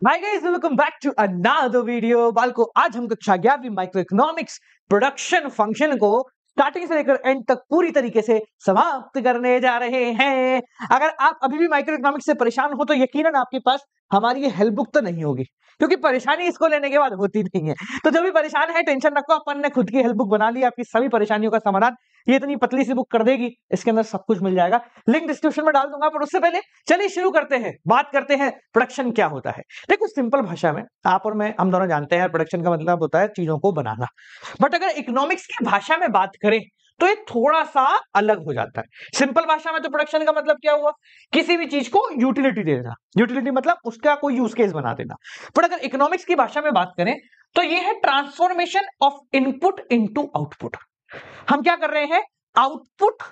Hi guys, welcome back to another video. बालको, आज हम कक्षा 11वीं माइक्रो इकोनॉमिक्स प्रोडक्शन फंक्शन को स्टार्टिंग से लेकर एंड तक पूरी तरीके से समाप्त करने जा रहे हैं। अगर आप अभी भी माइक्रो इकोनॉमिक्स से परेशान हो तो यकीनन आपके पास हमारी ये हेल्प बुक तो नहीं होगी, क्योंकि परेशानी इसको लेने के बाद होती नहीं है। तो जो भी परेशान है टेंशन रखो, अपन ने खुद की हेल्प बुक बना ली, आपकी सभी परेशानियों का समाधान ये इतनी पतली सी बुक कर देगी। इसके अंदर सब कुछ मिल जाएगा, लिंक डिस्क्रिप्शन में डाल दूंगा। पर उससे पहले चलिए शुरू करते हैं, बात करते हैं प्रोडक्शन क्या होता है। देखो, सिंपल भाषा में आप और मैं, हम दोनों जानते हैं प्रोडक्शन का मतलब होता है चीजों को बनाना। बट अगर इकोनॉमिक्स की भाषा में बात करें तो ये थोड़ा सा अलग हो जाता है। सिंपल भाषा में तो प्रोडक्शन का मतलब क्या हुआ, किसी भी चीज को यूटिलिटी दे देना। यूटिलिटी मतलब उसका कोई यूज केस बना देना। पर अगर इकोनॉमिक्स की भाषा में बात करें तो ये है transformation of input into output. हम क्या कर रहे हैं, आउटपुट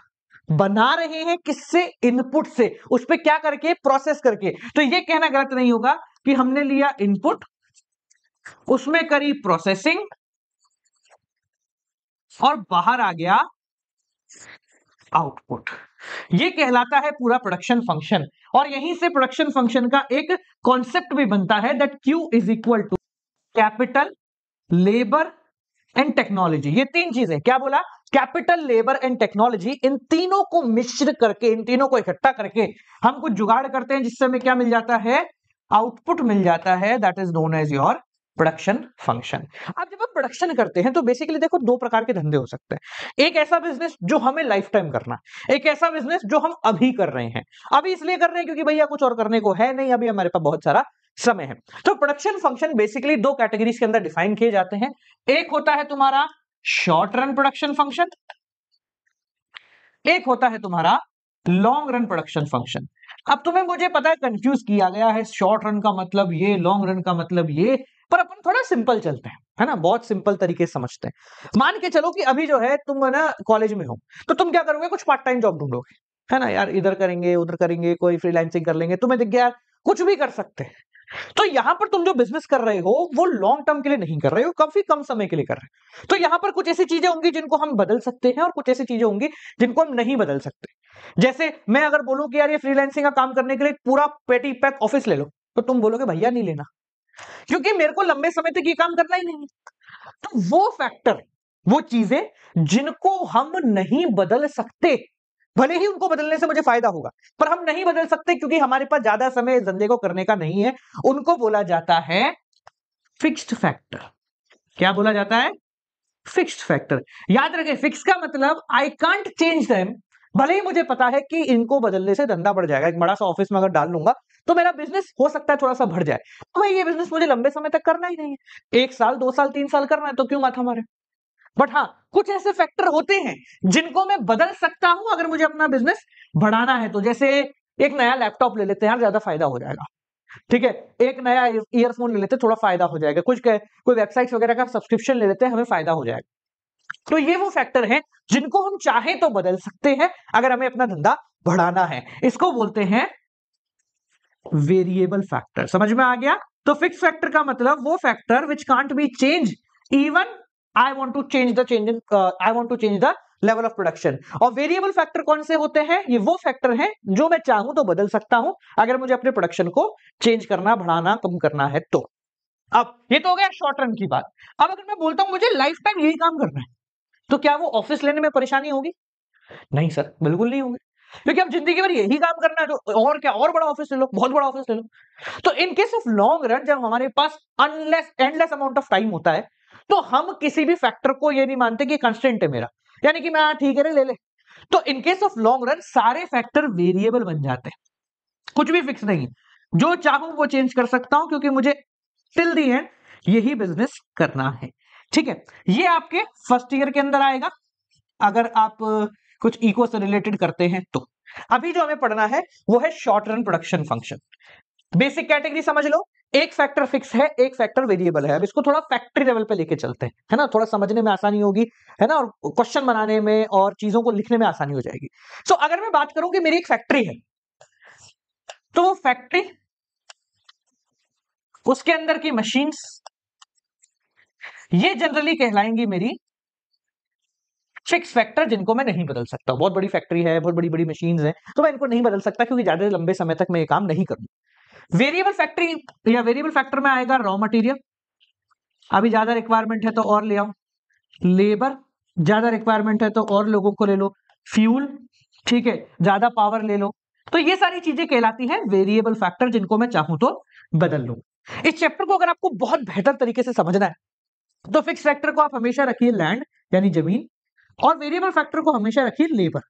बना रहे हैं किससे, इनपुट से। उस पर क्या करके, प्रोसेस करके। तो ये कहना गलत नहीं होगा कि हमने लिया इनपुट, उसमें करी प्रोसेसिंग और बाहर आ गया आउटपुट। ये कहलाता है पूरा प्रोडक्शन फंक्शन। और यहीं से प्रोडक्शन फंक्शन का एक कॉन्सेप्ट भी बनता है, that Q is equal to capital, labour and technology. ये तीन चीजें, क्या बोला, कैपिटल, लेबर एंड टेक्नोलॉजी। इन तीनों को मिश्र करके, इन तीनों को इकट्ठा करके हम कुछ जुगाड़ करते हैं, जिससे हमें क्या मिल जाता है, आउटपुट मिल जाता है। That is known as your production function. अब जब हम प्रोडक्शन करते हैं तो बेसिकली देखो, दो प्रकार के धंधे हो सकते हैं। एक ऐसा बिजनेस जो हमें लाइफ टाइम करना, एक ऐसा बिजनेस जो हम अभी कर रहे हैं। अभी इसलिए कर रहे हैं क्योंकि भैया कुछ और करने को है नहीं, अभी हमारे पास बहुत सारा समय है। तो प्रोडक्शन फंक्शन बेसिकली दो कैटेगरीज के अंदर डिफाइन किए जाते हैं। एक होता है तुम्हारा शॉर्ट रन प्रोडक्शन फंक्शन, एक होता है तुम्हारा लॉन्ग रन प्रोडक्शन फंक्शन। अब तुम्हें, मुझे पता है, कंफ्यूज किया गया है, शॉर्ट रन का मतलब ये, लॉन्ग रन का मतलब ये। पर अपन थोड़ा सिंपल चलते हैं, है ना, बहुत सिंपल तरीके से समझते हैं। मान के चलो कि अभी जो है तुम ना कॉलेज में हो, तो तुम क्या करोगे, कुछ पार्ट टाइम जॉब ढूंढोगे, है ना यार, इधर करेंगे उधर करेंगे, कोई फ्रीलांसिंग कर लेंगे, तुम्हें दिख गया यार कुछ भी कर सकते हैं। तो यहां पर तुम जो बिजनेस कर रहे हो वो लॉन्ग टर्म के लिए नहीं कर रहे हो, काफी कम समय के लिए कर रहे हो। तो यहां पर कुछ ऐसी चीजें होंगी जिनको हम बदल सकते हैं और कुछ ऐसी चीजें होंगी जिनको हम नहीं बदल सकते। जैसे मैं अगर बोलूं कि यार ये फ्रीलांसिंग का काम करने के लिए पूरा पेटी पैक ऑफिस ले लो, तो तुम बोलोगे भैया नहीं लेना, क्योंकि मेरे को लंबे समय तक ये काम करना ही नहीं है। तो वो फैक्टर, वो चीजें जिनको हम नहीं बदल सकते, भले ही उनको बदलने से मुझे फायदा होगा, पर हम नहीं बदल सकते क्योंकि हमारे पास ज्यादा समय इस धंधे को करने का नहीं है, उनको बोला जाता है फिक्स्ड फैक्टर। क्या बोला जाता है, फिक्स्ड फैक्टर। याद रखें, फिक्स का मतलब आई कांट चेंज देम। भले ही मुझे पता है कि इनको बदलने से धंधा बढ़ जाएगा, एक बड़ा सा ऑफिस में अगर डाल लूंगा तो मेरा बिजनेस हो सकता है थोड़ा सा बढ़ जाए, तो भाई ये बिजनेस मुझे लंबे समय तक करना ही नहीं है, 1 साल 2 साल 3 साल करना है, तो क्यों माथा मारे। बट हाँ, कुछ ऐसे फैक्टर होते हैं जिनको मैं बदल सकता हूं अगर मुझे अपना बिजनेस बढ़ाना है। तो जैसे एक नया लैपटॉप ले लेते हैं यार, ज्यादा फायदा हो जाएगा, ठीक है। एक नया ईयरफोन ले लेते हैं, थोड़ा फायदा हो जाएगा। कोई वेबसाइट्स वगैरह का सब्सक्रिप्शन ले लेते हैं, हमें फायदा हो जाएगा। तो ये वो फैक्टर हैं जिनको हम चाहे तो बदल सकते हैं अगर हमें अपना धंधा बढ़ाना है। इसको बोलते हैं वेरिएबल फैक्टर। समझ में आ गया। तो फिक्स फैक्टर का मतलब वो factor which can't be change even I want to change the change in I want to change the level of production. और वेरिएबल फैक्टर कौन से होते हैं, ये वो फैक्टर हैं जो मैं चाहूं तो बदल सकता हूं अगर मुझे अपने प्रोडक्शन को चेंज करना, बढ़ाना, कम करना है तो। अब ये तो हो गया शॉर्ट रन की बात। अब अगर मैं बोलता हूं मुझे लाइफ टाइम यही काम करना है, तो क्या वो ऑफिस लेने में परेशानी होगी? नहीं सर, बिल्कुल नहीं होगी, क्योंकि अब जिंदगी भर यही काम करना है, तो और क्या, और बड़ा ऑफिस ले लो, बहुत बड़ा ऑफिस ले लो। तो in case of long run, जब हमारे पास unless endless amount of time होता है, तो हम किसी भी फैक्टर को ये नहीं मानते कि कंस्टेंट है मेरा, यानी कि मैं ठीक है रे, ले ले। तो in case of long run सारे फैक्टर वेरिएबल बन जाते हैं, कुछ भी फिक्स नहीं है। जो चाहूं वो चेंज कर सकता हूं, क्योंकि मुझे टिल दी एंड यही बिजनेस करना है, ठीक है। ये आपके फर्स्ट ईयर के अंदर आएगा अगर आप कुछ इको से रिलेटेड करते हैं तो। अभी जो हमें पढ़ना है वो है short run production function. Basic category समझ लो, एक फैक्टर फिक्स है, एक फैक्टर वेरिएबल है। अब इसको थोड़ा फैक्ट्री लेवल पे लेके चलते हैं, है ना, थोड़ा समझने में आसानी होगी, है ना, और क्वेश्चन बनाने में और चीजों को लिखने में आसानी हो जाएगी। सो अगर मैं बात करूं कि मेरी एक फैक्ट्री है, तो वो फैक्ट्री, उसके अंदर की मशीन्स, ये जनरली कहलाएंगी मेरी फिक्स फैक्टर, जिनको मैं नहीं बदल सकता। बहुत बड़ी फैक्ट्री है, बहुत बड़ी बड़ी मशीन्स हैं, तो मैं इनको नहीं बदल सकता क्योंकि ज्यादा लंबे समय तक मैं ये काम नहीं करूंगा। वेरिएबल फैक्टरी या वेरिएबल फैक्टर में आएगा रॉ मटेरियल, अभी ज्यादा रिक्वायरमेंट है तो और ले आओ, लेबर ज्यादा रिक्वायरमेंट है तो और लोगों को ले लो, फ्यूल ठीक है ज्यादा पावर ले लो। तो ये सारी चीजें कहलाती हैं वेरिएबल फैक्टर, जिनको मैं चाहूं तो बदल लूं। इस चैप्टर को अगर आपको बहुत बेहतर तरीके से समझना है तो फिक्स फैक्टर को आप हमेशा रखिए लैंड यानी जमीन, और वेरिएबल फैक्टर को हमेशा रखिए लेबर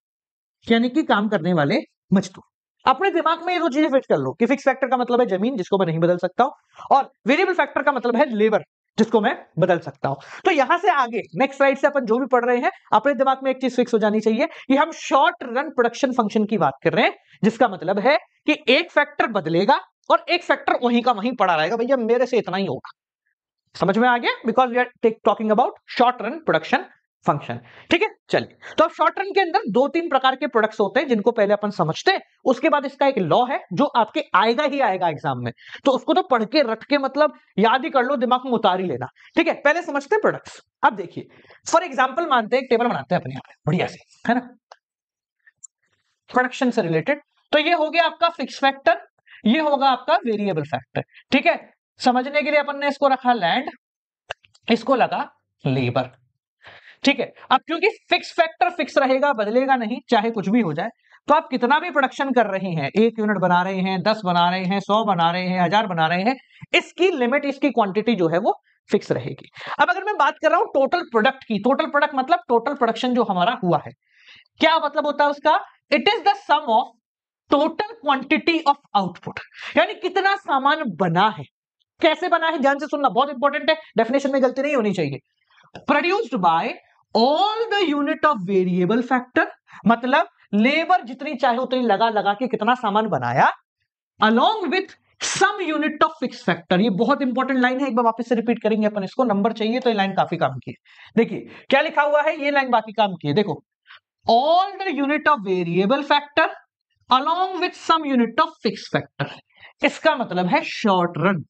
यानी कि काम करने वाले मजदूर। अपने दिमाग में ये दो चीजें फिट कर लो कि फिक्स फैक्टर का मतलब है जमीन जिसको मैं नहीं बदल सकता हूं, और वेरिएबल फैक्टर का मतलब है लेबर जिसको मैं बदल सकता हूं। तो यहां से आगे नेक्स्ट स्लाइड से अपन जो भी पढ़ रहे हैं अपने दिमाग में एक चीज फिक्स हो जानी चाहिए कि हम शॉर्ट रन प्रोडक्शन फंक्शन की बात कर रहे हैं, जिसका मतलब है कि एक फैक्टर बदलेगा और एक फैक्टर वहीं का वहीं पड़ा रहेगा, भैया मेरे से इतना ही होगा। समझ में आ गया? Because we are talking about short run production function. ठीक है, चलिए तो अब शॉर्ट रन के अंदर दो तीन प्रकार के प्रोडक्ट्स होते हैं जिनको पहले अपन समझते हैं, उसके बाद इसका एक लॉ है जो आपके आएगा ही आएगा एग्जाम में, तो उसको तो पढ़ के रट के मतलब याद ही कर लो, दिमाग में उतार ही लेना। ठीक है, पहले समझते हैं प्रोडक्ट्स। अब देखिए फॉर एग्जाम्पल मानते हैं एक टेबल बनाते हैं अपने यहाँ पे बढ़िया से, है ना, प्रोडक्शन से रिलेटेड। तो ये हो गया आपका फिक्स फैक्टर, ये होगा आपका वेरिएबल फैक्टर। ठीक है, समझने के लिए अपन ने इसको रखा लैंड, इसको लगा लेबर। ठीक है, अब क्योंकि फिक्स फैक्टर फिक्स रहेगा, बदलेगा नहीं चाहे कुछ भी हो जाए, तो आप कितना भी प्रोडक्शन कर रहे हैं, 1 यूनिट बना रहे हैं, 10 बना रहे हैं, 100 बना रहे हैं, 1000 बना रहे हैं, इसकी लिमिट, इसकी क्वांटिटी जो है वो फिक्स रहेगी। अब अगर मैं बात कर रहा हूं टोटल प्रोडक्ट की, टोटल प्रोडक्ट मतलब टोटल प्रोडक्शन जो हमारा हुआ है, क्या मतलब होता है उसका? It is the sum of total quantity of output, यानी कितना सामान बना है। कैसे बना है ध्यान से सुनना, बहुत इंपॉर्टेंट है, डेफिनेशन में गलती नहीं होनी चाहिए। Produced by all the unit of variable factor, मतलब लेबर जितनी चाहे उतनी लगा लगा के कितना सामान बनाया, along with some unit of fix factor. ये बहुत इंपॉर्टेंट लाइन है, एक बार वापस से रिपीट करेंगे अपन इसको, नंबर चाहिए तो ये लाइन काफी काम की है। देखिए क्या लिखा हुआ है, ये लाइन बाकी काम की है। देखो, all the unit of variable factor along with some unit of fix factor. इसका मतलब है शॉर्ट रन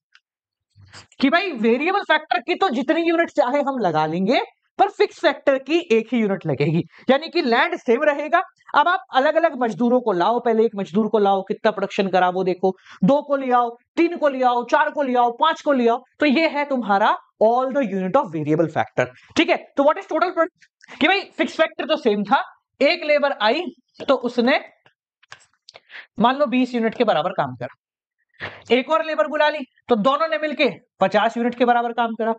कि भाई वेरिएबल फैक्टर की तो जितनी यूनिट चाहे हम लगा लेंगे, पर फिक्स फैक्टर की एक ही यूनिट लगेगी, यानी कि लैंड सेम रहेगा। अब आप अलग अलग मजदूरों को लाओ, पहले एक मजदूर को लाओ, कितना प्रोडक्शन करा वो देखो, 2 को ले आओ, 3 को ले आओ, 4 को ले आओ, 5 को ले आओ, तो ये है तुम्हारा all the unit of variable factor. ठीक है, तो व्हाट इज टोटल प्रोडक्ट कि भाई फिक्स फैक्टर तो सेम था, एक लेबर आई तो उसने मान लो 20 यूनिट के बराबर काम करा, एक और लेबर बुला ली तो दोनों ने मिलके 50 यूनिट के बराबर काम करा,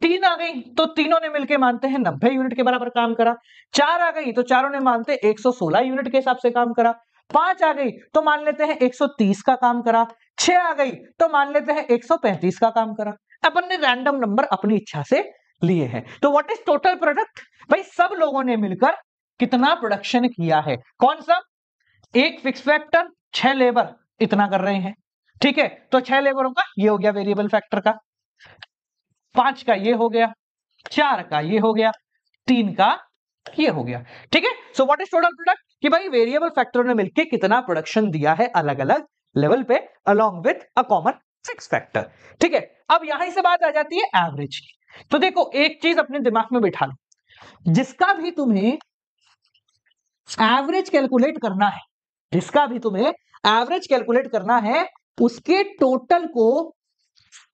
3 आ गई तो तीनों ने मिलके मानते हैं 90 यूनिट के बराबर काम करा, 4 आ गई तो चारों ने मानते 116 यूनिट के हिसाब से काम करा, 5 आ गई तो मान लेते हैं 130 का काम करा, 6 आ गई तो मान लेते हैं 135 का काम करा। अपन ने रैंडम नंबर अपनी इच्छा से लिए हैं। तो व्हाट इज टोटल प्रोडक्ट? भाई सब लोगों ने मिलकर कितना प्रोडक्शन किया है, कौन सा? एक फिक्स फैक्टर, 6 लेबर इतना कर रहे हैं। ठीक है, तो 6 लेबरों का ये हो गया वेरिएबल फैक्टर का, 5 का ये हो गया, 4 का ये हो गया, 3 का ये हो गया। ठीक है, so what is total product कि भाई वेरिएबल फैक्टरों ने मिलकर कितना प्रोडक्शन दिया है अलग अलग लेवल पे along with a common fix factor. ठीक है, अब यहां से बात आ जाती है एवरेज की। तो देखो एक चीज अपने दिमाग में बिठा लो, जिसका भी तुम्हें एवरेज कैलकुलेट करना है, जिसका भी तुम्हें एवरेज कैलकुलेट करना है, उसके टोटल को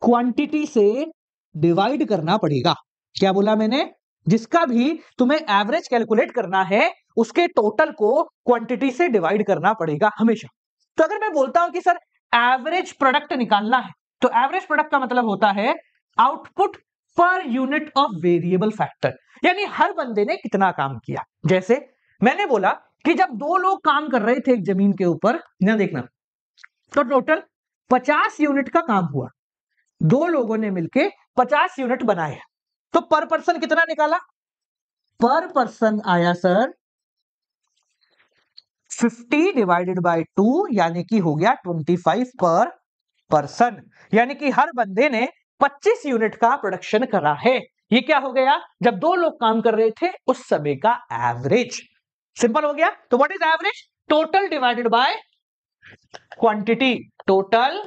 क्वांटिटी से डिवाइड करना पड़ेगा। क्या बोला मैंने? जिसका भी तुम्हें एवरेज कैलकुलेट करना है, उसके टोटल को क्वांटिटी से डिवाइड करना पड़ेगा हमेशा। तो अगर मैं बोलता हूं कि सर एवरेज प्रोडक्ट निकालना है, तो एवरेज प्रोडक्ट का मतलब होता है output per unit of variable factor, यानी हर बंदे ने कितना काम किया। जैसे मैंने बोला कि जब 2 लोग काम कर रहे थे एक जमीन के ऊपर, ना देखना, तो टोटल 50 यूनिट का काम हुआ, 2 लोगों ने मिलके 50 यूनिट बनाए, तो पर पर्सन कितना निकाला? पर पर्सन आया सर 50 डिवाइडेड बाय 2, यानी कि हो गया 25 पर पर्सन, यानी कि हर बंदे ने 25 यूनिट का प्रोडक्शन करा है। ये क्या हो गया? जब 2 लोग काम कर रहे थे उस समय का एवरेज। सिंपल हो गया। तो what is average? Total divided by quantity, total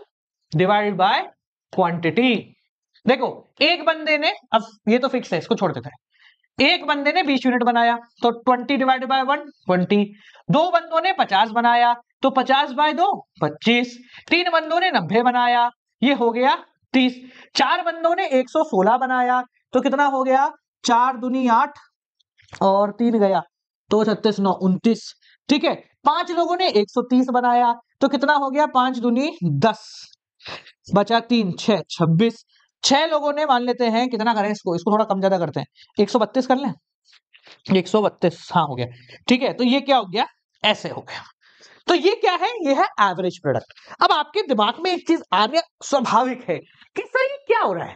divided by quantity. देखो एक बंदे ने, अब ये तो फिक्स है इसको छोड़ देते हैं, एक बंदे ने 20 यूनिट बनाया तो 20 डिवाइडेड बाय 1 20। दो बंदों ने 50 बनाया तो 50 बाय 2 25। तीन बंदों ने 90 बनाया, ये हो गया 30। चार बंदों ने 116 बनाया तो कितना हो गया, 4 दूनी 8 और 3 गया तो 36 9 29। ठीक है, पांच लोगों ने 130 बनाया तो कितना हो गया, 5 दूनी 10 बचा 3 6 26। छह लोगों ने, मान लेते हैं कितना करें इसको, इसको थोड़ा कम ज्यादा करते हैं, 132 कर लें, 132 हाँ हो गया। ठीक है, तो ये क्या हो गया, ऐसे हो गया। तो ये क्या है, ये है एवरेज प्रोडक्ट। अब आपके दिमाग में एक चीज आने स्वाभाविक है कि सर ये क्या हो रहा है,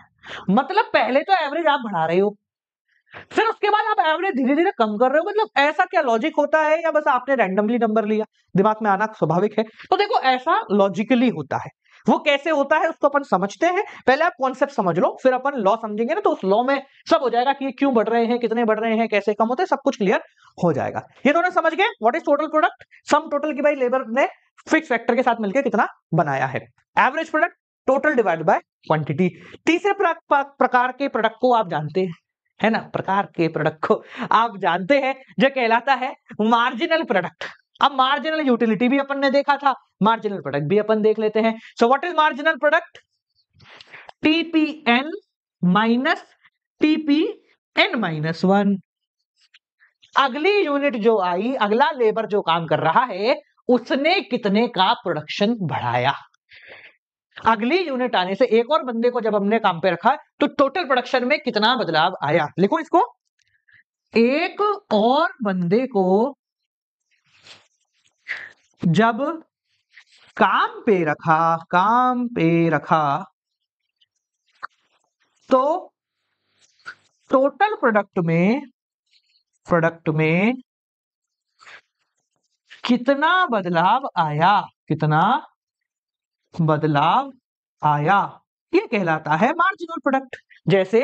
मतलब पहले तो एवरेज आप बढ़ा रहे हो, फिर उसके बाद आप एवरेज धीरे धीरे कम कर रहे हो, मतलब ऐसा क्या लॉजिक होता है, या बस आपने रैंडमली नंबर लिया, दिमाग में आना स्वाभाविक है। तो देखो ऐसा लॉजिकली होता है, वो कैसे होता है उसको अपन समझते हैं। पहले आप कॉन्सेप्ट समझ लो, फिर अपन लॉ समझेंगे ना, तो उस लॉ में सब हो जाएगा कि ये क्यों बढ़ रहे हैं, कितने बढ़ रहे हैं, कैसे कम होते हैं, सब कुछ क्लियर हो जाएगा। ये दोनों समझ गए, what is total product, sum total की भाई लेबर ने फिक्स फैक्टर के साथ मिलकर कितना बनाया है। Average product total divide by quantity. तीसरे प्रकार के प्रोडक्ट को आप जानते हैं, है ना, प्रकार के प्रोडक्ट को आप जानते हैं, जो कहलाता है मार्जिनल प्रोडक्ट। अब मार्जिनल यूटिलिटी भी अपन ने देखा था, मार्जिनल प्रोडक्ट भी अपन देख लेते हैं। सो what is marginal product, TPN minus TPN minus 1। अगली यूनिट जो आई, अगला लेबर जो काम कर रहा है, उसने कितने का प्रोडक्शन बढ़ाया। अगली यूनिट आने से एक और बंदे को जब हमने काम पे रखा तो टोटल प्रोडक्शन में कितना बदलाव आया। लिखो इसको, एक और बंदे को जब काम पे रखा तो टोटल प्रोडक्ट में कितना बदलाव आया, कितना बदलाव आया, ये कहलाता है मार्जिनल प्रोडक्ट। जैसे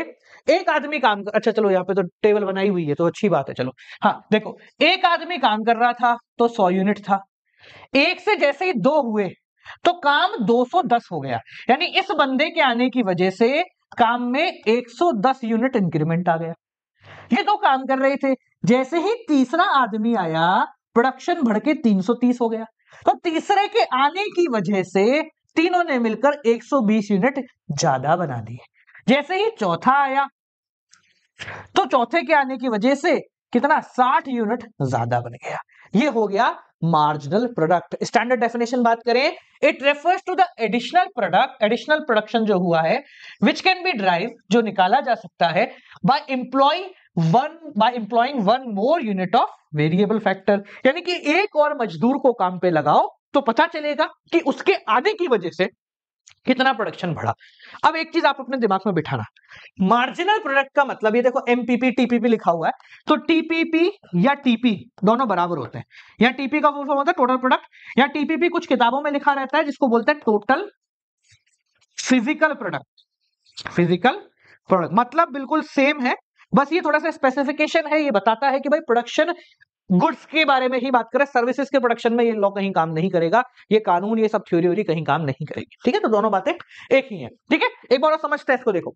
एक आदमी काम कर, अच्छा चलो यहाँ पे तो टेबल बनाई हुई है तो अच्छी बात है, चलो हाँ देखो, एक आदमी काम कर रहा था तो 100 यूनिट था, एक से जैसे ही दो हुए तो काम 210 हो गया, यानी इस बंदे के आने की वजह से काम में 110 यूनिट इंक्रीमेंट आ गया। ये दो काम कर रहे थे, जैसे ही तीसरा आदमी आया प्रोडक्शन बढ़ के 330 हो गया, तो तीसरे के आने की वजह से तीनों ने मिलकर 120 यूनिट ज्यादा बना दिए। जैसे ही चौथा आया तो चौथे के आने की वजह से कितना, 60 यूनिट ज्यादा बन गया। ये हो गया मार्जिनल प्रोडक्ट। स्टैंडर्ड डेफिनेशन बात करें, it refers to the additional product, additional production जो हुआ है विच कैन बी ड्राइव, जो निकाला जा सकता है by employing one more unit of variable factor, यानी कि एक और मजदूर को काम पे लगाओ तो पता चलेगा कि उसके आने की वजह से कितना प्रोडक्शन बढ़ा। अब एक चीज आप अपने दिमाग में बिठाना, मार्जिनल प्रोडक्ट का मतलब, ये देखो एमपीपी टीपीपी लिखा हुआ है, तो टीपीपी या टीपी दोनों बराबर होते हैं। या टीपी का फुल फॉर्म होता है टोटल प्रोडक्ट, या टीपीपी कुछ किताबों में लिखा रहता है जिसको बोलते हैं total physical product. Physical product मतलब बिल्कुल सेम है, बस ये थोड़ा सा स्पेसिफिकेशन है, ये बताता है कि भाई प्रोडक्शन गुड्स के बारे में ही बात करें, सर्विसेज के प्रोडक्शन में ये लॉ कहीं काम नहीं करेगा, ये कानून, ये सब थ्योरी कहीं काम नहीं करेगी। ठीक है, तो दोनों बातें एक ही है। ठीक है, एक बार और समझते हैं इसको। देखो,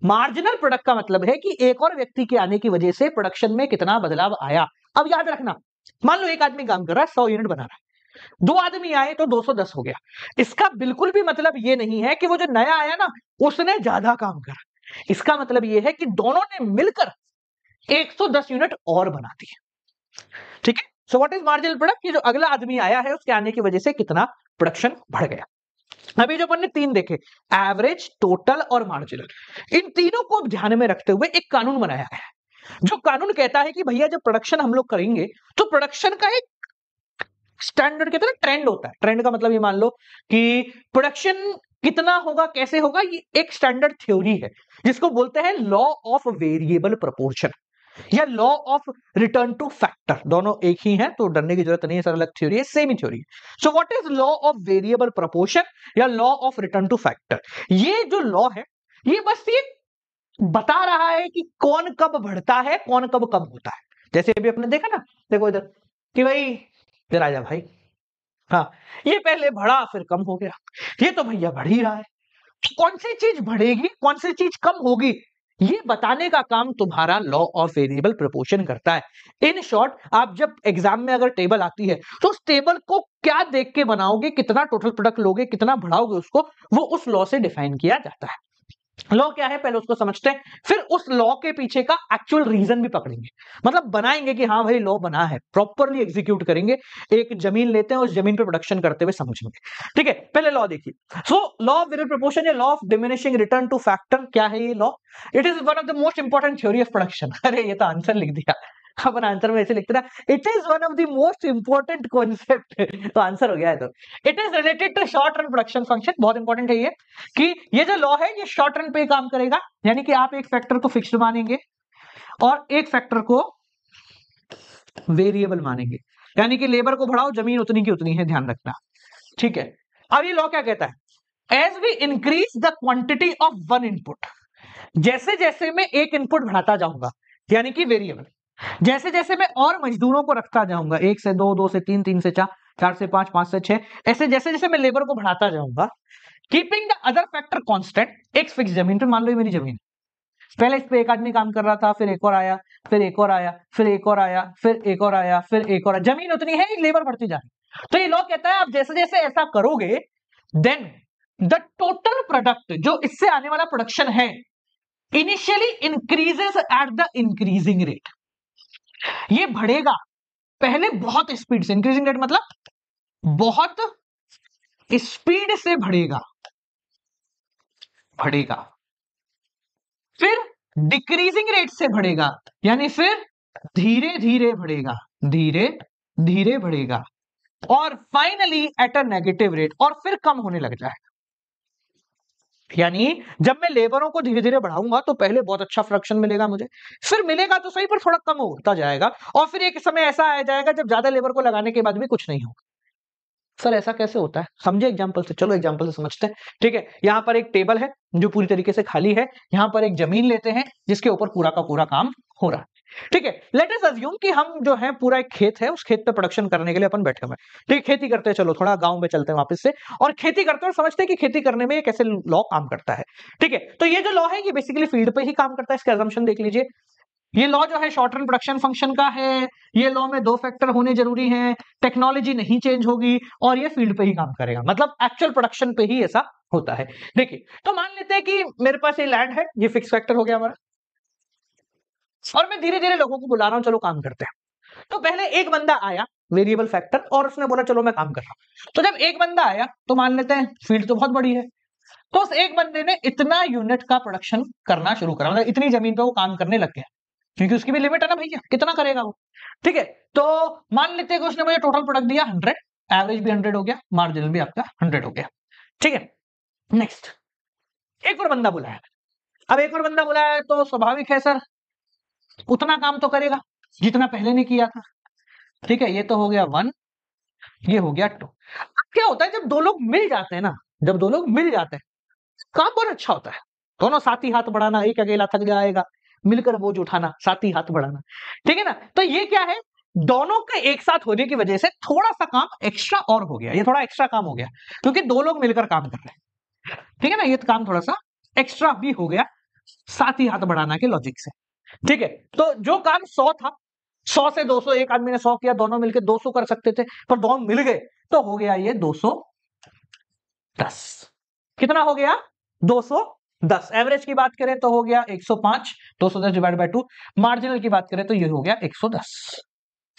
मार्जिनल प्रोडक्ट का मतलब है कि एक और व्यक्ति के आने की वजह से प्रोडक्शन में कितना बदलाव आया। अब याद रखना, मान लो एक आदमी काम कर रहा है, 100 यूनिट बना रहा है, दो आदमी आए तो 210 हो गया। इसका बिल्कुल भी मतलब ये नहीं है कि वो जो नया आया ना उसने ज्यादा काम करा, इसका मतलब ये है कि दोनों ने मिलकर 110 यूनिट और बना दी। ठीक है, so what is marginal product, ये जो अगला आदमी आया है उसके आने की वजह से कितना प्रोडक्शन बढ़ गया। अभी जो अपन ने तीन देखे, एवरेज, टोटल और मार्जिनल, इन तीनों को ध्यान में रखते हुए एक कानून बनाया गया है, जो कानून कहता है कि भैया जब प्रोडक्शन हम लोग करेंगे तो प्रोडक्शन का एक स्टैंडर्ड कहते हैं, ट्रेंड होता है। ट्रेंड का मतलब ये मान लो कि प्रोडक्शन कितना होगा, कैसे होगा, ये एक स्टैंडर्ड थ्योरी है जिसको बोलते हैं लॉ ऑफ वेरिएबल प्रोपोर्शन या law of return to factor. दोनों एक ही हैं, तो डरने की जरूरत नहीं है, सर अलग थ्योरी है, सेम ही थ्योरी है। So what is law of variable proportion या law of return to factor, ये जो लॉ है ये बस ये बता रहा है कि कौन कब बढ़ता है, कौन कब कम होता है। जैसे अभी आपने देखा ना, देखो इधर कि भाई इधर आ जा भाई, हाँ ये पहले बढ़ा फिर कम हो गया, ये तो भैया बढ़ ही रहा है। कौन सी चीज बढ़ेगी, कौन सी चीज कम होगी, ये बताने का काम तुम्हारा लॉ ऑफ वेरिएबल प्रोपोर्शन करता है। इन शॉर्ट, आप जब एग्जाम में अगर टेबल आती है तो उस टेबल को क्या देख के बनाओगे, कितना टोटल प्रोडक्ट लोगे, कितना बढ़ाओगे उसको, वो उस लॉ से डिफाइन किया जाता है। लॉ क्या है पहले उसको समझते हैं, फिर उस लॉ के पीछे का एक्चुअल रीजन भी पकड़ेंगे, मतलब बनाएंगे कि हाँ भाई लॉ बना है, प्रॉपरली एग्जीक्यूट करेंगे। एक जमीन लेते हैं, उस जमीन पे प्रोडक्शन करते हुए समझेंगे। ठीक है, पहले लॉ देखिए। So law of variable proportion या law of diminishing return to factor, क्या है ये law? It is one of the most important theory of production. अरे ये तो आंसर लिख दिया, अपन आंसर में ऐसे लिखते ना, it is one of the most important concept, तो आंसर हो गया है। तो it is related to short run production function. बहुत इंपॉर्टेंट है ये, कि ये जो लॉ है ये शॉर्ट रन पे काम करेगा, यानी कि आप एक फैक्टर को फिक्स्ड मानेंगे और एक फैक्टर को वेरिएबल मानेंगे, यानी कि लेबर को बढ़ाओ, जमीन उतनी की उतनी है, ध्यान रखना। ठीक है, अब ये लॉ क्या कहता है? As we increase the quantity of one input, जैसे जैसे मैं एक इनपुट बढ़ाता जाऊंगा, यानी कि वेरिएबल, जैसे जैसे मैं और मजदूरों को रखता जाऊंगा, 1 से 2, 2 से 3, 3 से 4, 4 से 5, 5 से 6, ऐसे जैसे जैसे मैं लेबर को बढ़ाता जाऊंगा, keeping the other factor constant, एक फिक्स जमीन पे, मान लो ये मेरी जमीन, पहले इस पे एक आदमी काम कर रहा था, फिर एक और आया, फिर एक और आया, फिर एक और आया, फिर एक और आया, फिर एक और आया, जमीन उतनी है, लेबर बढ़ती जा रही। तो ये लॉ कहता है आप जैसे जैसे ऐसा करोगे, देन द टोटल प्रोडक्ट, जो इससे आने वाला प्रोडक्शन है, initially increases at the increasing rate, ये बढ़ेगा पहले बहुत स्पीड से, इंक्रीजिंग रेट मतलब बहुत स्पीड से बढ़ेगा, बढ़ेगा, फिर डिक्रीजिंग रेट से बढ़ेगा, यानी फिर धीरे धीरे बढ़ेगा, धीरे धीरे बढ़ेगा, और finally at a negative rate, और फिर कम होने लग जाएगा। यानी जब मैं लेबरों को धीरे धीरे बढ़ाऊंगा तो पहले बहुत अच्छा फ्रैक्शन मिलेगा मुझे, फिर मिलेगा तो सही पर थोड़ा कम होता जाएगा, और फिर एक समय ऐसा आ जाएगा जब ज्यादा लेबर को लगाने के बाद भी कुछ नहीं होगा। सर ऐसा कैसे होता है, समझे एग्जांपल से? चलो एग्जांपल से समझते हैं। ठीक है, यहां पर एक टेबल है जो पूरी तरीके से खाली है, यहां पर एक जमीन लेते हैं जिसके ऊपर पूरा का पूरा काम हो रहा है। ठीक है, लेट अस अज्यूम कि हम जो है पूरा एक खेत है, उस खेत पे प्रोडक्शन करने के लिए अपन बैठे हुए हैं। ठीक है, खेती करते हैं, चलो थोड़ा गांव में चलते हैं वापस से, और खेती करते हैं और समझते हैं कि खेती करने में ये कैसे लॉ काम करता है। ठीक है, तो ये जो लॉ है ये बेसिकली फील्ड पे ही काम करता है, इसका assumption देख लीजिए। ये लॉ जो है शॉर्ट रन प्रोडक्शन फंक्शन का है, ये लॉ में 2 फैक्टर होने जरूरी हैं, टेक्नोलॉजी नहीं चेंज होगी, और ये फील्ड पे ही काम करेगा, मतलब एक्चुअल प्रोडक्शन पे ही ऐसा होता है। देखिए, तो मान लेते हैं कि मेरे पास ये लैंड है, ये फिक्स फैक्टर हो गया हमारा, और मैं धीरे धीरे लोगों को बुला रहा हूं, चलो काम करते हैं। तो पहले एक बंदा आया, वेरिएबल फैक्टर, और उसने बोला चलो मैं काम कर रहा हूं। तो जब एक बंदा आया तो मान लेते हैं फील्ड तो बहुत बड़ी है, तो उस एक बंदे ने इतना यूनिट का प्रोडक्शन करना शुरू करा, मतलब इतनी जमीन पे वो काम करने लग गया, क्योंकि उसकी भी लिमिट है ना भैया, कितना करेगा वो। ठीक है, तो मान लेते हैं कि उसने मुझे टोटल प्रोडक्ट दिया 100, एवरेज भी 100 हो गया, मार्जिनल भी आपका 100 हो गया। ठीक है, नेक्स्ट एक और बंदा बुलाया। अब एक और बंदा बुलाया तो स्वाभाविक है सर, उतना काम तो करेगा जितना पहले ने किया था। ठीक है, ये तो हो गया 1, ये हो गया 2। अब क्या होता है जब दो लोग मिल जाते हैं ना, जब दो लोग मिल जाते हैं, काम बहुत अच्छा होता है। दोनों साथ ही हाथ बढ़ाना, एक अकेला थक जाएगा, मिलकर बोझ उठाना, साथ ही हाथ बढ़ाना। ठीक है ना, तो ये क्या है, दोनों के एक साथ होने की वजह से थोड़ा सा काम एक्स्ट्रा और हो गया, ये थोड़ा एक्स्ट्रा काम हो गया, क्योंकि दो लोग मिलकर काम कर रहे हैं। ठीक है ना, ये काम थोड़ा सा एक्स्ट्रा भी हो गया, साथ ही हाथ बढ़ाना के लॉजिक से। ठीक है, तो जो काम 100 था, 100 से 200, एक आदमी ने 100 किया, दोनों मिलकर 200 कर सकते थे, पर दोनों मिल गए तो हो गया ये 210। कितना हो गया? 210। एवरेज की बात करें तो हो गया 105, 210 डिवाइड बाय 2। मार्जिनल की बात करें तो ये हो गया 110।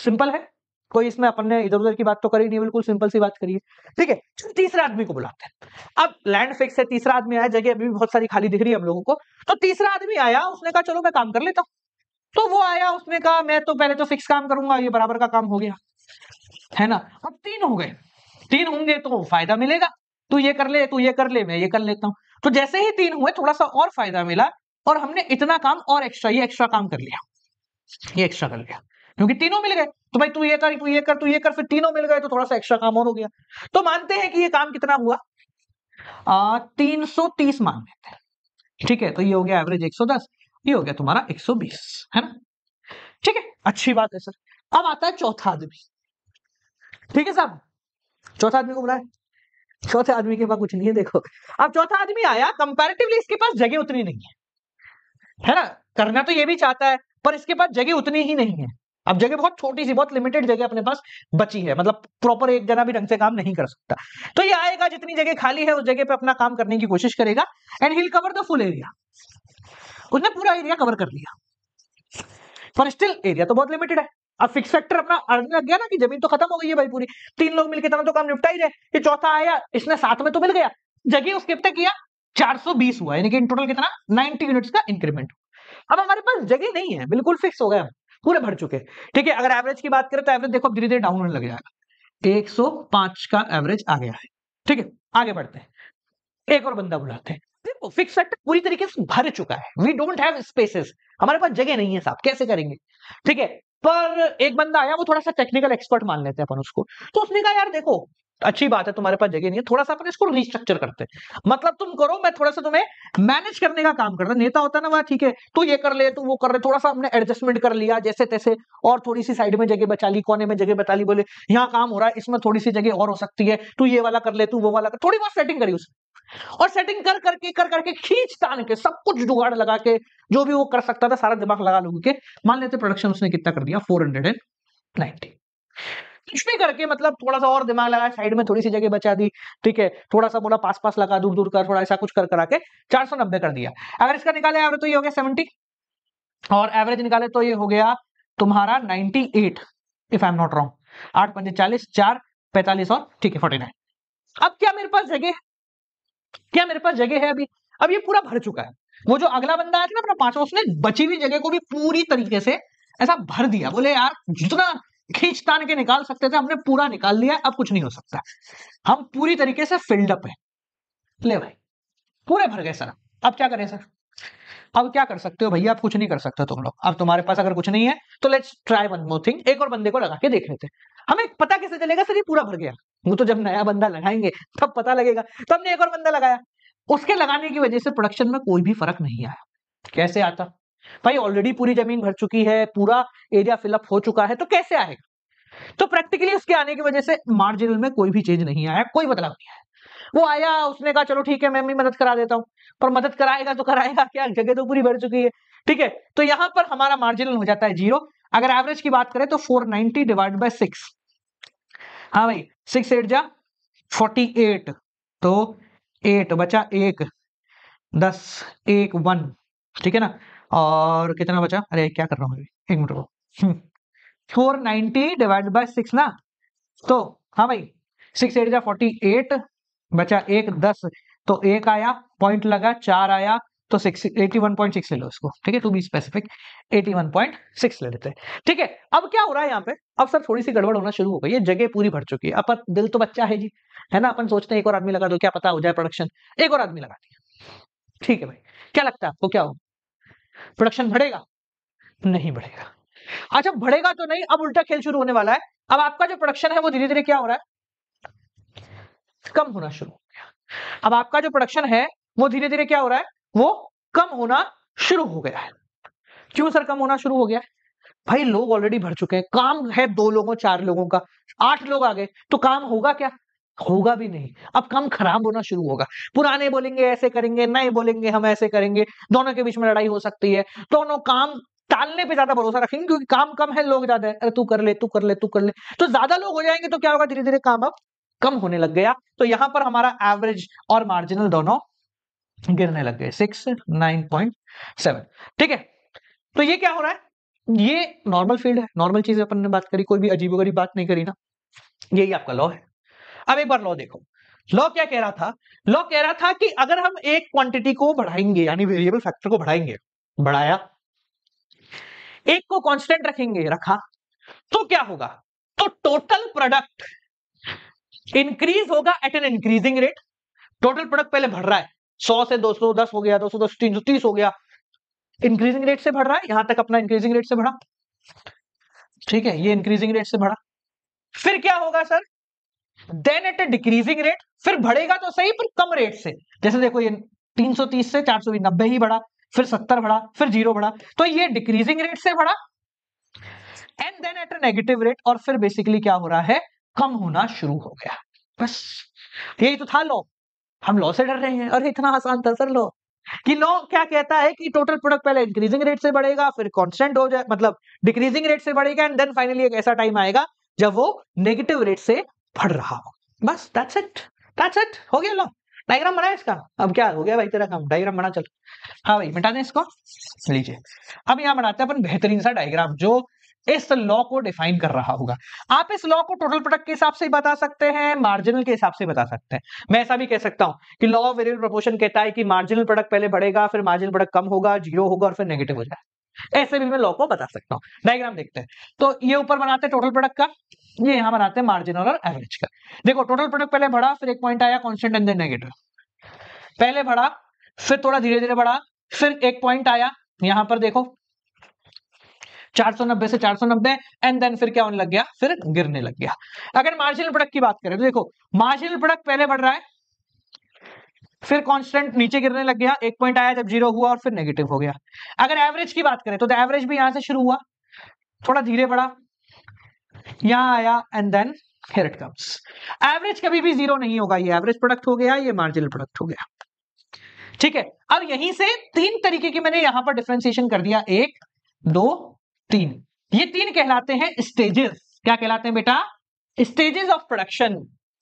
सिंपल है, कोई इसमें अपन ने इधर उधर की बात तो करी नहीं, बिल्कुल सिंपल सी बात करिए। ठीक है, तीसरे आदमी को बुलाते हैं। अब लैंड फिक्स है, तीसरा आदमी आया, जगह अभी भी बहुत सारी खाली दिख रही है हम लोगों को, तो तीसरा आदमी आया, उसने कहा चलो मैं काम कर लेता हूं। तो वो आया, उसने कहा मैं तो पहले तो फिक्स काम करूंगा, ये बराबर का काम हो गया, है ना। अब 3 हो गए, 3 होंगे तो फायदा मिलेगा, तू ये कर ले, तू ये कर ले, मैं ये कर लेता हूं। तो जैसे ही 3 हुए थोड़ा सा और फायदा मिला, और हमने इतना काम और एक्स्ट्रा, ये एक्स्ट्रा काम कर लिया, ये एक्स्ट्रा कर लिया, क्योंकि तीनों मिल गए। तो भाई तू ये कर, तू ये कर, तू ये कर, फिर तीनों मिल गए तो थोड़ा सा एक्स्ट्रा काम और हो गया। तो मानते हैं कि ये काम कितना हुआ, 330 मान लेते हैं। ठीक है, तो ये हो गया एवरेज 110, ये हो गया तुम्हारा 120, है ना। ठीक है, अच्छी बात है सर। अब आता है चौथा आदमी। ठीक है साहब, चौथा आदमी को बुलाए, चौथे आदमी के पास कुछ नहीं है, देखो। अब चौथा आदमी आया, कंपैरेटिवली इसके पास जगह उतनी नहीं है, है ना? करना तो ये भी चाहता है, पर इसके पास जगह उतनी ही नहीं है। अब जगह बहुत छोटी-सी, बहुत लिमिटेड जगह अपने पास बची है, मतलब प्रॉपर एक जना भी ढंग से काम नहीं कर सकता। तो ये आएगा, जितनी जगह खाली है उस जगह पे अपना काम करने की कोशिश करेगा and he will cover the full area. उसने पूरा एरिया कवर कर लिया, पर स्टिल एरिया तो बहुत लिमिटेड है। अब फिक्स फैक्टर अपना अड़ने लग गया ना कि जमीन तो खत्म हो गई है भाई पूरी, 3 लोग मिलके इतना तो काम निपटा ही रहे। ये चौथा आया, इसने साथ में तो मिल गया, जगह उसके कितने किया 420 हुआ, यानी कि इन टोटल कितना 90 यूनिट्स का इंक्रीमेंट। अब हमारे पास जगह नहीं है, बिल्कुल फिक्स हो गए हम, पूरे भर चुके। ठीक है, अगर एवरेज की बात करें तो एवरेज देखो धीरे धीरे डाउन होने लग जाएगा, 105 का एवरेज आ गया है। ठीक है, आगे बढ़ते हैं, एक और बंदा बुलाते हैं। देखो फिक्स फैक्टर पूरी तरीके से भर चुका है, वी डोंट हैव स्पेसेस, हमारे पास जगह नहीं है साहब, कैसे करेंगे? ठीक है, पर एक बंदा आया, वो थोड़ा सा टेक्निकल एक्सपर्ट मान लेते हैं अपन उसको। तो उसने कहा यार देखो अच्छी बात है तुम्हारे पास जगह नहीं है, थोड़ा सा अपन इसको रिस्ट्रक्चर करते हैं, मतलब तुम करो, मैं थोड़ा सा तुम्हें मैनेज करने का काम करता। नेता होता है ना वह, ठीक है तू ये कर ले, तू वो कर ले, थोड़ा सा हमने एडजस्टमेंट कर लिया जैसे तैसे, और थोड़ी सी साइड में जगह बचा ली, कोने में जगह बचा ली, बोले यहाँ काम हो रहा है, इसमें थोड़ी सी जगह और हो सकती है, तू ये वाला कर ले, तू वो वाला कर, थोड़ी बहुत सेटिंग करी उसने। और सेटिंग कर करके खींच तान के सब कुछ जुगाड़ लगा के, जो भी वो कर सकता था सारा दिमाग लगा लोगों के, मान लेते प्रोडक्शन उसने कितना कर दिया 490, कुछ भी करके, मतलब थोड़ा सा और दिमाग लगाया, साइड में थोड़ी सी जगह बचा दी। ठीक है, थोड़ा सा बोला पास पास लगा, दूर दूर कर, थोड़ा ऐसा कुछ कर करा के 490 कर दिया। अगर इसका निकाले एवरेज तो ये हो गया 70, और एवरेज निकाले तो ये हो गया तुम्हारा 98, if I am not wrong. 8 पंजे 40, 4 45 और ठीक है 49। अब क्या मेरे पास जगह, क्या मेरे पास जगह है अभी? अब ये पूरा भर चुका है। वो जो अगला बंदा आया था ना अपना पांचवा, उसने बची हुई जगह को भी पूरी तरीके से ऐसा भर दिया, बोले यार जितना खींच तान के निकाल सकते थे हमने पूरा निकाल लिया, अब कुछ नहीं हो सकता, हम पूरी तरीके से फिल्ड अप है। ले भाई, पूरे भर गए सर, अब क्या करें सर? अब क्या कर सकते हो भैया, आप कुछ नहीं कर सकते तुम लोग। अब तुम्हारे पास अगर कुछ नहीं है तो let's try one more thing, एक और बंदे को लगा के देख लेते हैं। हमें पता कैसे चलेगा सर ये पूरा भर गया? वो तो जब नया बंदा लगाएंगे तब पता लगेगा। तो हमने एक और बंदा लगाया, उसके लगाने की वजह से प्रोडक्शन में कोई भी फर्क नहीं आया। कैसे आता भाई? ऑलरेडी पूरी जमीन भर चुकी है, पूरा एरिया फिलअप हो चुका है, तो कैसे आएगा? तो प्रैक्टिकली उसके आने की वजह से मार्जिनल में कोई भी चेंज नहीं आया, कोई बदलाव नहीं आया। वो आया, उसने कहा चलो ठीक है मैं भी मदद करा देता हूं, पर मदद कराएगा तो कराएगा क्या, जगह तो पूरी भर चुकी है। ठीक है, तो यहां पर हमारा मार्जिनल हो जाता है 0। अगर एवरेज की बात करें तो 490 डिवाइड बाय 6, हाँ भाई 6 8 जा 48, तो 8 बचा 1, 10 1 1, ठीक है ना? और कितना बचा, अरे क्या कर रहा हूँ, एक मिनट रुको। 490 डिवाइड बाय 6 ना, तो हाँ भाई 6 8 जा 48, बचा 1 10, तो 1 आया, पॉइंट लगा, 4 आया, तो 81.6 ले लो इसको। ठीक है, टू बी स्पेसिफिक 81.6 ले लेते हैं। ठीक है, अब क्या हो रहा है यहाँ पे? अब सर थोड़ी सी गड़बड़ होना शुरू हो गई है, जगह पूरी भर चुकी है। अपन दिल तो बच्चा है जी, है ना? अपन सोचते हैं एक और आदमी लगा दो, क्या पता हो जाए प्रोडक्शन। एक और आदमी लगा दिया, ठीक है भाई, क्या लगता है आपको क्या हो? प्रोडक्शन बढ़ेगा? नहीं बढ़ेगा। अच्छा बढ़ेगा तो नहीं, अब उल्टा खेल शुरू होने वाला है। अब आपका जो प्रोडक्शन है वो धीरे धीरे क्या हो रहा है, कम होना शुरू हो गया। अब आपका जो प्रोडक्शन है वो धीरे धीरे क्या हो रहा है, वो कम होना शुरू हो गया है। क्यों सर कम होना शुरू हो गया है? भाई लोग ऑलरेडी भर चुके हैं, काम है 2 लोगों 4 लोगों का, 8 लोग आ गए, तो काम होगा क्या? होगा भी नहीं। अब काम खराब होना शुरू होगा। पुराने बोलेंगे ऐसे करेंगे, नए बोलेंगे हम ऐसे करेंगे, दोनों के बीच में लड़ाई हो सकती है। दोनों काम टालने पे ज्यादा भरोसा रखेंगे, क्योंकि काम कम है, लोग ज्यादा है। अरे तू कर ले, तू कर ले, तू कर ले, तो ज्यादा लोग हो जाएंगे तो क्या होगा, धीरे धीरे काम अब कम होने लग गया। तो यहां पर हमारा एवरेज और मार्जिनल दोनों गिरने लग गए, 6 9.7। ठीक है, तो ये क्या हो रहा है, ये नॉर्मल फील्ड है, नॉर्मल चीज अपन ने बात करी, कोई भी अजीबोगरीब बात नहीं करी ना। यही आपका लॉ है। अब एक बार लॉ देखो, लॉ क्या कह रहा था? लॉ कह रहा था कि अगर हम एक क्वांटिटी को बढ़ाएंगे, यानी वेरिएबल फैक्टर को बढ़ाएंगे, बढ़ाया, एक को कांस्टेंट रखेंगे, रखा, तो क्या होगा? तो टोटल प्रोडक्ट इंक्रीज होगा at an increasing rate. Total product पहले बढ़ रहा है, 100 से 210 हो गया, 210 330 हो गया, इंक्रीजिंग रेट से बढ़ रहा है, यहां तक अपना इंक्रीजिंग रेट से बढ़ा। ठीक है, ये इंक्रीजिंग रेट से बढ़ा। फिर क्या होगा sir? Then at A decreasing rate, फिर बढ़ेगा तो सही पर कम रेट से। जैसे देखो ये 330 से 490 ही बढ़ा, फिर 70 बढ़ा, फिर 0 बढ़ा, तो ये डिक्रीजिंग रेट से बढ़ा। And then at a negative rate, और फिर बेसिकली क्या हो रहा है, कम होना शुरू हो गया। बस यही तो था लॉ। हम लॉ से डर रहे हैं, अरे इतना आसान था सर लॉ। कि लॉ क्या कहता है कि टोटल प्रोडक्ट पहले इंक्रीजिंग रेट से बढ़ेगा, फिर कांस्टेंट हो जाए, मतलब डिक्रीजिंग रेट से बढ़ेगा, एंड देन फाइनली एक ऐसा टाइम आएगा जब वो नेगेटिव रेट से बढ़ रहा हो। बस दैट्स इट, हो गया लॉ। डायग्राम बना है इसका। अब क्या हो गया भाई तेरा काम, डायग्राम बना चल। हाँ भाई मिटा दें इसको, लीजिए। अब यहां बनाते हैं अपन बेहतरीन सा डायग्राम जो इस लॉ को डिफाइन कर रहा होगा। आप इस लॉ को टोटल प्रोडक्ट के हिसाब से बता सकते हैं, मार्जिनल के हिसाब से बता सकते हैं। मैं ऐसा भी कह सकता हूं कि लॉ ऑफ वेरिएबल प्रोपोर्शन कहता है कि मार्जिनल प्रोडक्ट पहले बढ़ेगा, फिर मार्जिनल प्रोडक्ट कम होगा, जीरो होगा और फिर नेगेटिव हो जाए। ऐसे भी मैं लॉ को बता सकता हूं। डायग्राम देखते हैं। तो ये ऊपर बनाते हैं टोटल प्रोडक्ट का, ये यहां बनाते हैं मार्जिनल और एवरेज का। देखो टोटल प्रोडक्ट पहले बढ़ा, फिर एक पॉइंट आया कांस्टेंट एंड देन नेगेटिव। पहले बढ़ा, फिर थोड़ा धीरे धीरे बढ़ा, फिर एक पॉइंट आया, यहां पर देखो 490 से 490, एंड देन फिर क्या होने लग गया, फिर गिरने लग गया। अगर मार्जिनल प्रोडक्ट की बात करें तो देखो मार्जिनल प्रोडक्ट पहले बढ़ रहा है, फिर कांस्टेंट नीचे गिरने लग गया, एक पॉइंट आया जब जीरो हुआ और फिर नेगेटिव हो गया। अगर एवरेज की बात करें तो एवरेज भी यहां से शुरू हुआ, थोड़ा धीरे बढ़ा, यहां आया, and then here it comes. Average कभी भी जीरो नहीं होगा, ये एवरेज प्रोडक्ट हो गया, ये मार्जिनल प्रोडक्ट हो गया। ठीक है, अब यहीं से तीन तरीके की मैंने यहां पर डिफरेंशिएशन कर दिया, 1 2 3। ये तीन कहलाते हैं स्टेजेस। क्या कहलाते हैं बेटा? Stages of production.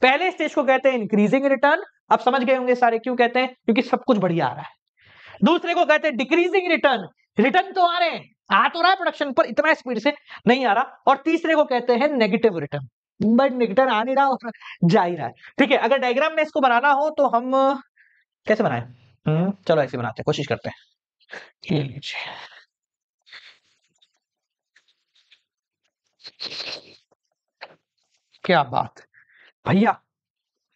पहले स्टेज को कहते हैं इंक्रीजिंग रिटर्न, अब समझ गए होंगे सारे क्यों कहते हैं, क्योंकि सब कुछ बढ़िया आ रहा है। दूसरे को कहते हैं डिक्रीजिंग रिटर्न, रिटर्न तो आ रहे हैं, आ तो रहा है प्रोडक्शन पर इतना स्पीड से नहीं आ रहा। और तीसरे को कहते हैं नेगेटिव रिटर्न, बट नेगेटिव आ नहीं रहा और जा ही रहा है। ठीक है, अगर डायग्राम में इसको बनाना हो तो हम कैसे बनाएं? चलो ऐसे बनाते हैं, कोशिश करते हैं। ये लीजिए, क्या बात भैया,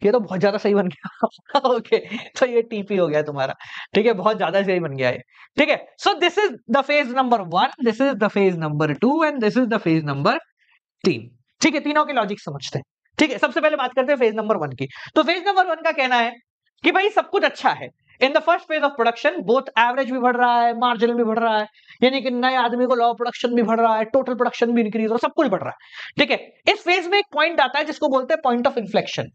ये तो बहुत ज्यादा सही बन गया। ओके, तो ये टीपी हो गया तुम्हारा। ठीक है, बहुत ज्यादा सही बन गया है। ठीक है, so this is the phase number 1, this is the phase number 2 and this is the phase number 3। ठीक है, तीनों के लॉजिक समझते हैं। ठीक है, सबसे पहले बात करते हैं फेज नंबर 1 की। तो फेज नंबर 1 का कहना है कि भाई सब कुछ अच्छा है। In the first phase of production both average भी बढ़ रहा है, मार्जिनल भी बढ़ रहा है, यानी कि नए आदमी को लॉ ऑफ प्रोडक्शन भी बढ़ रहा है, टोटल प्रोडक्शन भी इंक्रीज हो, सब कुछ बढ़ रहा है। ठीक है, इस फेज में एक पॉइंट आता है जिसको बोलते हैं point of inflection.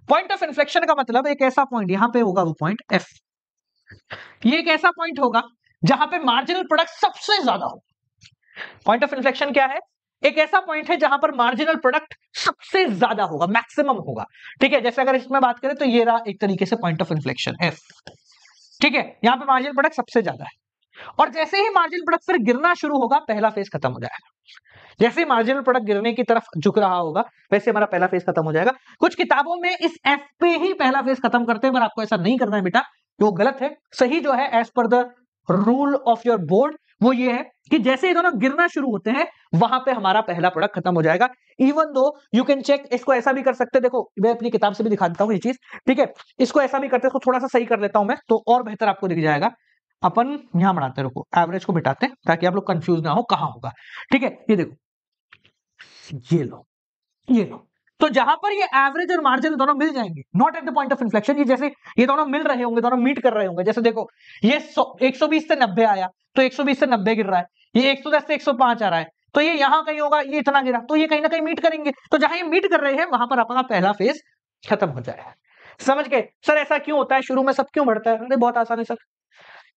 Point of inflection का मतलब एक ऐसा पॉइंट, यहां पे होगा वो पॉइंट एफ, ये एक ऐसा पॉइंट होगा जहां पे मार्जिनल प्रोडक्ट सबसे ज्यादा हो। पॉइंट ऑफ इन्फ्लेक्शन क्या है? एक ऐसा पॉइंट है जहां पर मार्जिनल प्रोडक्ट सबसे ज्यादा होगा, मैक्सिमम होगा। ठीक है, जैसे अगर इसमें बात करें तो ये रहा एक तरीके से पॉइंट ऑफ इन्फ्लेक्शन एफ। ठीक है, यहां पे मार्जिनल प्रोडक्ट सबसे ज्यादा है, और जैसे ही मार्जिनल प्रोडक्ट फिर गिरना शुरू होगा, पहला फेज खत्म हो जाएगा। जैसे ही मार्जिनल प्रोडक्ट गिरने की तरफ झुक रहा होगा, वैसे हमारा पहला फेज खत्म हो जाएगा। कुछ किताबों में इस एफ पे ही पहला फेज खत्म करते हैं, पर आपको ऐसा नहीं करना है बेटा, वो गलत है। सही जो है as per the rule of your board वो ये है कि जैसे ही दोनों गिरना शुरू होते हैं, वहां पे हमारा पहला प्रोडक्ट खत्म हो जाएगा। Even though you can check, इसको ऐसा भी कर सकते हैं, देखो मैं अपनी किताब से भी दिखा देता हूं ये चीज। ठीक है, इसको ऐसा भी करते हैं, इसको थोड़ा सा सही कर लेता हूं मैं, तो और बेहतर आपको दिख जाएगा। अपन यहां बढ़ाते, रुको एवरेज को बिठाते हैं ताकि आप लोग कंफ्यूज ना हो कहां होगा। ठीक है, ये देखो, ये लो, ये लो, तो जहां पर ये एवरेज और मार्जिन दोनों मिल जाएंगे, not at the point of inflection, ये जैसे ये दोनों मिल रहे होंगे, दोनों मीट कर रहे होंगे। जैसे देखो ये 120 से 90 आया, तो 120 से 90 गिर रहा है, ये 110 से 105 आ रहा है, तो ये यहां कहीं होगा, ये इतना गिरा, तो ये कहीं ना कहीं मीट करेंगे। तो जहां ये मीट कर रहे हैं वहां पर अपना पहला फेज खत्म हो जाएगा। समझ गए सर? ऐसा क्यों होता है, शुरू में सब क्यों बढ़ता है? अरे बहुत आसान है सर,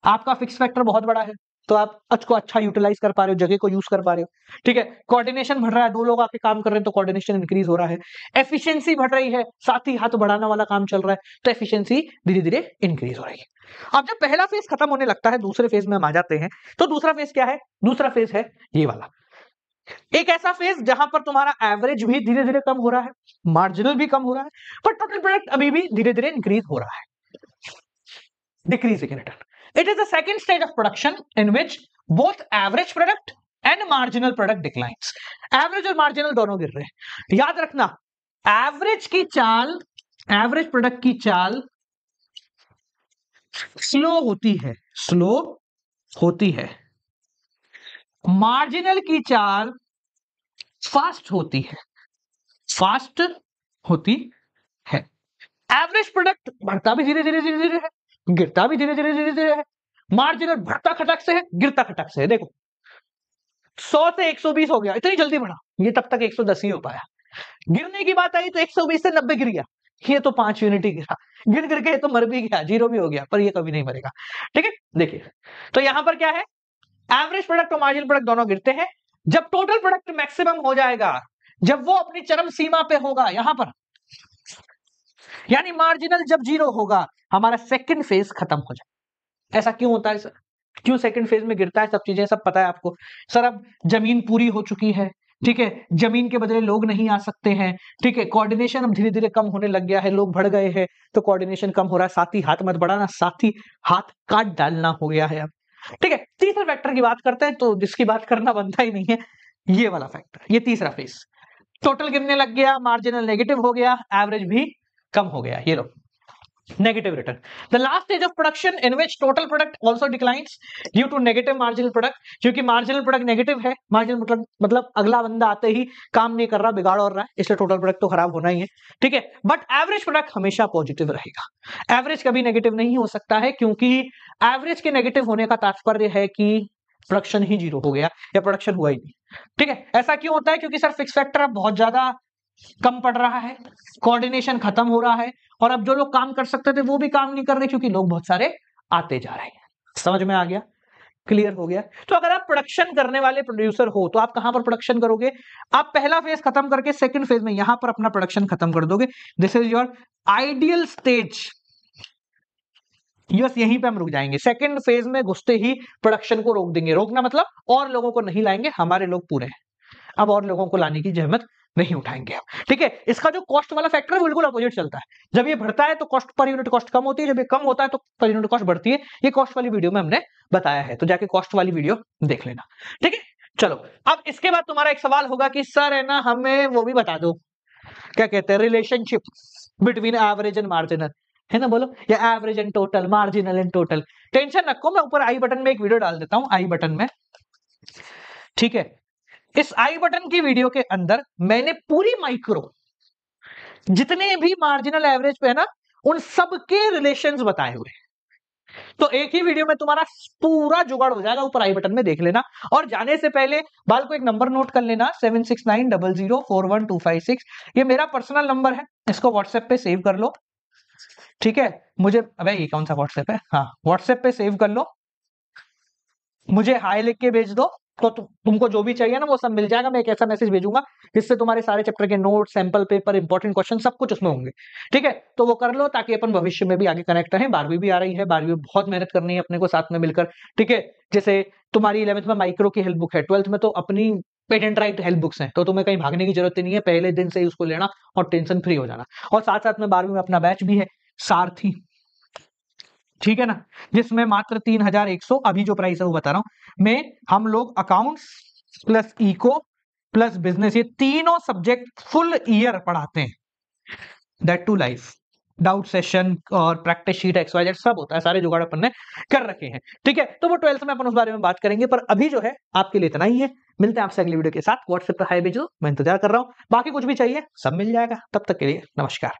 आपका फिक्स फैक्टर बहुत बड़ा है, तो आप को अच्छा यूटिलाइज कर पा रहे हो, जगह को यूज कर पा रहे हो। ठीक है, कोऑर्डिनेशन बढ़ रहा है, दो लोग आके काम कर रहे हैं तो कोऑर्डिनेशन इंक्रीज हो रहा है। एफिशिएंसी बढ़ रही है, साथ ही हाथ बढ़ाना वाला काम चल रहा है, तो एफिशिएंसी धीरे धीरे इंक्रीज हो रही है। अब जब पहला फेज खत्म होने लगता है, दूसरे फेज में हम आ जाते हैं। तो दूसरा फेज क्या है? दूसरा फेज है ये वाला, एक ऐसा फेज जहां पर तुम्हारा एवरेज भी धीरे धीरे कम हो रहा है, मार्जिनल भी कम हो रहा है, पर टोटल प्रोडक्ट अभी भी धीरे धीरे इंक्रीज हो रहा है, decreasing in return. It is the second stage of production in which both average product and marginal product declines. Average और marginal दोनों गिर रहे हैं। याद रखना, एवरेज की चाल, एवरेज प्रोडक्ट की चाल स्लो होती है, स्लो होती है, मार्जिनल की चाल फास्ट होती है, फास्ट होती है। एवरेज प्रोडक्ट बढ़ता भी धीरे धीरे धीरे धीरे है, गिरता भी धीरे धीरे धीरे धीरे है। मार्जिनल बढ़ता खटक से है, गिरता खटक से है। देखो 100 से 120 हो गया, इतनी जल्दी बढ़ा, ये तब तक 110 ही हो पाया। गिरने की बात आई तो 120 से 90 गिर गया, ये तो 5 यूनिट ही गिरा, गिर करके ये तो मर भी गया, जीरो भी हो गया, पर ये कभी नहीं मरेगा। ठीक है, देखिए तो यहां पर क्या है, एवरेज प्रोडक्ट और मार्जिनल प्रोडक्ट दोनों गिरते हैं। जब टोटल प्रोडक्ट मैक्सिमम हो जाएगा, जब वो अपनी चरम सीमा पे होगा यहां पर, यानी मार्जिनल जब जीरो होगा, हमारा सेकंड फेज खत्म हो जाए। ऐसा क्यों होता है सर? क्यों सेकंड फेज में गिरता है? सब चीजें सब पता है आपको। सर अब जमीन पूरी हो चुकी है, ठीक है, जमीन के बदले लोग नहीं आ सकते हैं, ठीक है, कोऑर्डिनेशन अब धीरे धीरे कम होने लग गया है, लोग बढ़ गए हैं तो कोऑर्डिनेशन कम हो रहा है, साथ ही हाथ मत बढ़ाना, साथ ही हाथ काट डालना हो गया है अब। ठीक है, तीसरे फैक्टर की बात करते हैं तो जिसकी बात करना बनता ही नहीं है, ये वाला फैक्टर, ये तीसरा फेज। टोटल गिरने लग गया, मार्जिनल नेगेटिव हो गया, एवरेज भी कम हो गया, ये लो negative return. The last stage of production in which total product also declines due to negative marginal product, क्योंकि marginal product negative है, marginal मतलब अगला बंदा आते ही काम नहीं कर रहा, बिगाड़ और रहा है, इसलिए टोटल प्रोडक्ट तो खराब होना ही है। ठीक है, बट एवरेज प्रोडक्ट हमेशा पॉजिटिव रहेगा, एवरेज कभी नेगेटिव नहीं हो सकता है, क्योंकि एवरेज के नेगेटिव होने का तात्पर्य है कि प्रोडक्शन ही जीरो हो गया या प्रोडक्शन हुआ ही नहीं। ठीक है, ऐसा क्यों होता है? क्योंकि सर फिक्स फैक्टर अब बहुत ज्यादा कम पड़ रहा है, कोऑर्डिनेशन खत्म हो रहा है, और अब जो लोग काम कर सकते थे वो भी काम नहीं कर रहे क्योंकि लोग बहुत सारे आते जा रहे हैं। समझ में आ गया? क्लियर हो गया? तो अगर आप प्रोडक्शन करने वाले प्रोड्यूसर हो तो आप कहां पर प्रोडक्शन करोगे? आप पहला फेज खत्म करके सेकंड फेज में यहां पर अपना प्रोडक्शन खत्म कर दोगे। This is your ideal stage. Yes, यहीं पे हम रुक जाएंगे, सेकंड फेज में घुसते ही प्रोडक्शन को रोक देंगे। रोकना मतलब और लोगों को नहीं लाएंगे, हमारे लोग पूरे हैं, अब और लोगों को लाने की जहमत नहीं उठाएंगे हम। ठीक है, इसका जो कॉस्ट वाला फैक्टर है बिल्कुल अपोजिट चलता है। जब ये बढ़ता है तो कॉस्ट पर यूनिट कॉस्ट कम होती है, जब ये कम होता है तो पर यूनिट कॉस्ट बढ़ती है। ये कॉस्ट वाली वीडियो में हमने बताया है, तो जाके कॉस्ट वाली वीडियो देख लेना। ठीक है, चलो अब इसके बाद तुम्हारा एक सवाल होगा कि सर है ना, हमें वो भी बता दो, क्या कहते हैं, relationship between average and marginal, है ना, बोलो, या average and total, marginal and total. Tension रखो, मैं ऊपर आई बटन में एक वीडियो डाल देता हूं, आई बटन में। ठीक है, इस आई बटन की वीडियो के अंदर मैंने पूरी माइक्रो जितने भी मार्जिनल एवरेज पे है ना, उन सबके रिलेशंस बताए हुए, तो एक ही वीडियो में तुम्हारा पूरा जुगाड़ हो जाएगा, ऊपर आई बटन में देख लेना। और जाने से पहले बाल को एक नंबर नोट कर लेना, 7690041256। ये मेरा पर्सनल नंबर है, इसको व्हाट्सएप पे सेव कर लो। ठीक है, मुझे, अबे ये कौन सा व्हाट्सएप है, हाँ व्हाट्सएप पे सेव कर लो, मुझे हाई लिख के भेज दो, तो तुमको जो भी चाहिए ना वो सब मिल जाएगा। मैं एक ऐसा मैसेज भेजूंगा जिससे तुम्हारे सारे चैप्टर के note, sample paper, important question सब कुछ उसमें होंगे। ठीक है, तो वो कर लो ताकि अपन भविष्य में भी आगे कनेक्ट रहें। 12वीं भी आ रही है, 12वीं में बहुत मेहनत करनी है अपने को साथ में मिलकर। ठीक है, जैसे तुम्हारी 11th में माइक्रो की हेल्प बुक है, 12th में तो अपनी पेटेंट राइट हेल्प बुक्स हैं, तो तुम्हें कहीं भागने की जरूरत नहीं है, पहले दिन से ही उसको लेना और टेंशन फ्री हो जाना। और साथ साथ में 12वीं में अपना बैच भी है, सारथी, ठीक है ना, जिसमें मात्र 3100, अभी जो प्राइस है वो बता रहा हूं, में हम लोग accounts plus eco plus business, ये तीनों सब्जेक्ट फुल ईयर पढ़ाते हैं, that too life, doubt session और प्रैक्टिस शीट, XYZ सब होता है, सारे जुगाड़ अपन ने कर रखे हैं। ठीक है, तो वो 12th में अपन उस बारे में बात करेंगे, पर अभी जो है आपके लिए इतना ही है। मिलते हैं आपसे अगली वीडियो के साथ। व्हाट्सएप पर हाई भेजो, मैं इंतजार कर रहा हूं। बाकी कुछ भी चाहिए सब मिल जाएगा। तब तक के लिए नमस्कार।